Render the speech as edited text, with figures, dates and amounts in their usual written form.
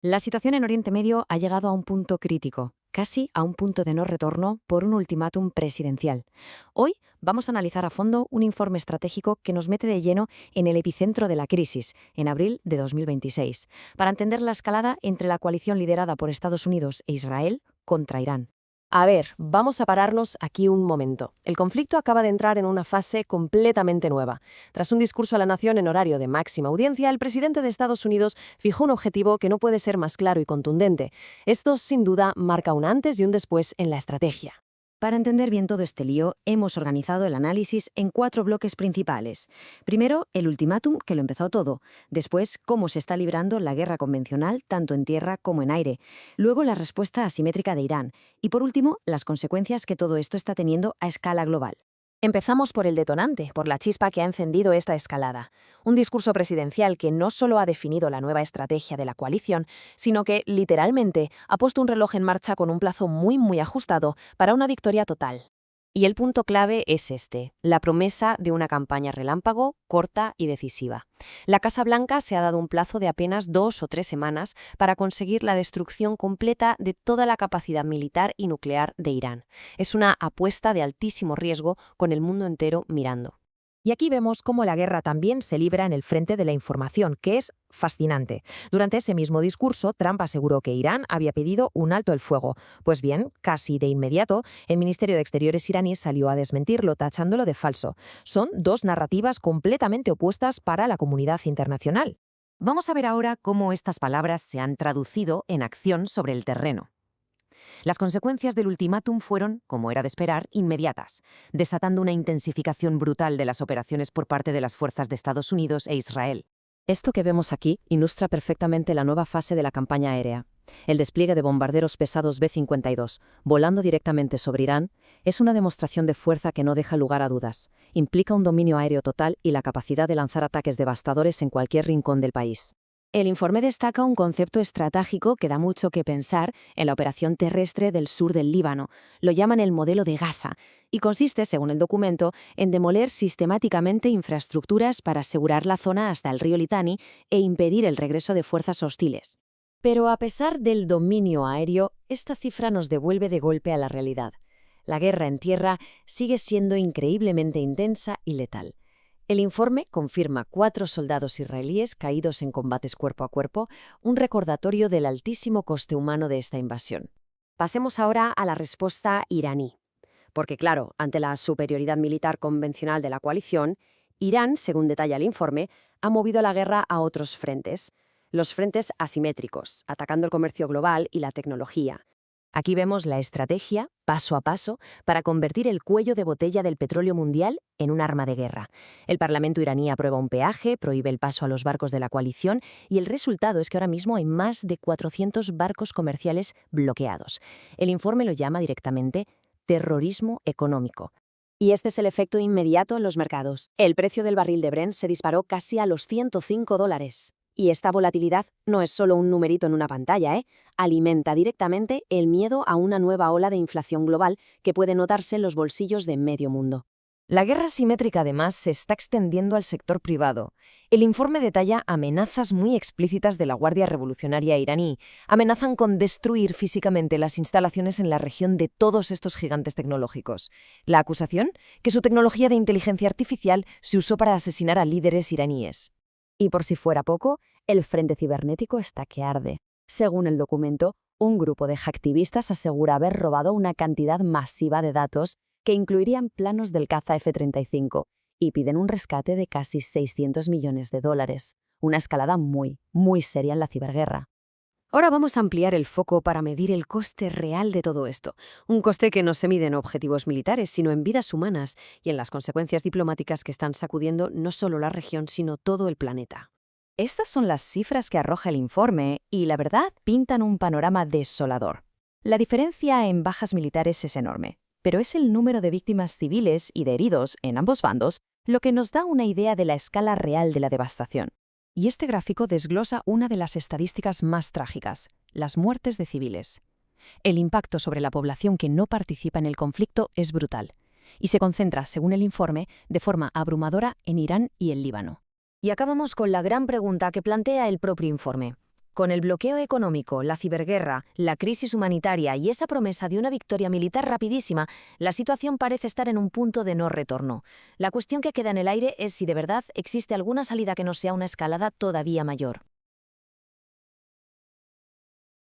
La situación en Oriente Medio ha llegado a un punto crítico, casi a un punto de no retorno por un ultimátum presidencial. Hoy vamos a analizar a fondo un informe estratégico que nos mete de lleno en el epicentro de la crisis, en abril de 2026, para entender la escalada entre la coalición liderada por Estados Unidos e Israel contra Irán. A ver, vamos a pararnos aquí un momento. El conflicto acaba de entrar en una fase completamente nueva. Tras un discurso a la nación en horario de máxima audiencia, el presidente de Estados Unidos fijó un objetivo que no puede ser más claro y contundente. Esto, sin duda, marca un antes y un después en la estrategia. Para entender bien todo este lío, hemos organizado el análisis en 4 bloques principales. Primero, el ultimátum, que lo empezó todo. Después, cómo se está librando la guerra convencional, tanto en tierra como en aire. Luego, la respuesta asimétrica de Irán. Y por último, las consecuencias que todo esto está teniendo a escala global. Empezamos por el detonante, por la chispa que ha encendido esta escalada. Un discurso presidencial que no solo ha definido la nueva estrategia de la coalición, sino que, literalmente, ha puesto un reloj en marcha con un plazo muy ajustado para una victoria total. Y el punto clave es este, la promesa de una campaña relámpago, corta y decisiva. La Casa Blanca se ha dado un plazo de apenas 2 o 3 semanas para conseguir la destrucción completa de toda la capacidad militar y nuclear de Irán. Es una apuesta de altísimo riesgo con el mundo entero mirando. Y aquí vemos cómo la guerra también se libra en el frente de la información, que es fascinante. Durante ese mismo discurso, Trump aseguró que Irán había pedido un alto el fuego. Pues bien, casi de inmediato, el Ministerio de Exteriores iraní salió a desmentirlo, tachándolo de falso. Son 2 narrativas completamente opuestas para la comunidad internacional. Vamos a ver ahora cómo estas palabras se han traducido en acción sobre el terreno. Las consecuencias del ultimátum fueron, como era de esperar, inmediatas, desatando una intensificación brutal de las operaciones por parte de las fuerzas de Estados Unidos e Israel. Esto que vemos aquí ilustra perfectamente la nueva fase de la campaña aérea. El despliegue de bombarderos pesados B-52, volando directamente sobre Irán, es una demostración de fuerza que no deja lugar a dudas. Implica un dominio aéreo total y la capacidad de lanzar ataques devastadores en cualquier rincón del país. El informe destaca un concepto estratégico que da mucho que pensar en la operación terrestre del sur del Líbano. Lo llaman el modelo de Gaza y consiste, según el documento, en demoler sistemáticamente infraestructuras para asegurar la zona hasta el río Litani e impedir el regreso de fuerzas hostiles. Pero a pesar del dominio aéreo, esta cifra nos devuelve de golpe a la realidad. La guerra en tierra sigue siendo increíblemente intensa y letal. El informe confirma 4 soldados israelíes caídos en combates cuerpo a cuerpo, un recordatorio del altísimo coste humano de esta invasión. Pasemos ahora a la respuesta iraní. Porque claro, ante la superioridad militar convencional de la coalición, Irán, según detalla el informe, ha movido la guerra a otros frentes. Los frentes asimétricos, atacando el comercio global y la tecnología. Aquí vemos la estrategia, paso a paso, para convertir el cuello de botella del petróleo mundial en un arma de guerra. El Parlamento iraní aprueba un peaje, prohíbe el paso a los barcos de la coalición y el resultado es que ahora mismo hay más de 400 barcos comerciales bloqueados. El informe lo llama directamente terrorismo económico. Y este es el efecto inmediato en los mercados. El precio del barril de Brent se disparó casi a los $105. Y esta volatilidad no es solo un numerito en una pantalla, alimenta directamente el miedo a una nueva ola de inflación global que puede notarse en los bolsillos de medio mundo. La guerra asimétrica además se está extendiendo al sector privado. El informe detalla amenazas muy explícitas de la Guardia Revolucionaria iraní. Amenazan con destruir físicamente las instalaciones en la región de todos estos gigantes tecnológicos. La acusación, que su tecnología de inteligencia artificial se usó para asesinar a líderes iraníes. Y por si fuera poco, el frente cibernético está que arde. Según el documento, un grupo de hacktivistas asegura haber robado una cantidad masiva de datos que incluirían planos del caza F-35 y piden un rescate de casi $600 millones. Una escalada muy seria en la ciberguerra. Ahora vamos a ampliar el foco para medir el coste real de todo esto. Un coste que no se mide en objetivos militares, sino en vidas humanas y en las consecuencias diplomáticas que están sacudiendo no solo la región, sino todo el planeta. Estas son las cifras que arroja el informe y, la verdad, pintan un panorama desolador. La diferencia en bajas militares es enorme, pero es el número de víctimas civiles y de heridos en ambos bandos lo que nos da una idea de la escala real de la devastación. Y este gráfico desglosa una de las estadísticas más trágicas, las muertes de civiles. El impacto sobre la población que no participa en el conflicto es brutal, y se concentra, según el informe, de forma abrumadora en Irán y el Líbano. Y acabamos con la gran pregunta que plantea el propio informe. Con el bloqueo económico, la ciberguerra, la crisis humanitaria y esa promesa de una victoria militar rapidísima, la situación parece estar en un punto de no retorno. La cuestión que queda en el aire es si de verdad existe alguna salida que no sea una escalada todavía mayor.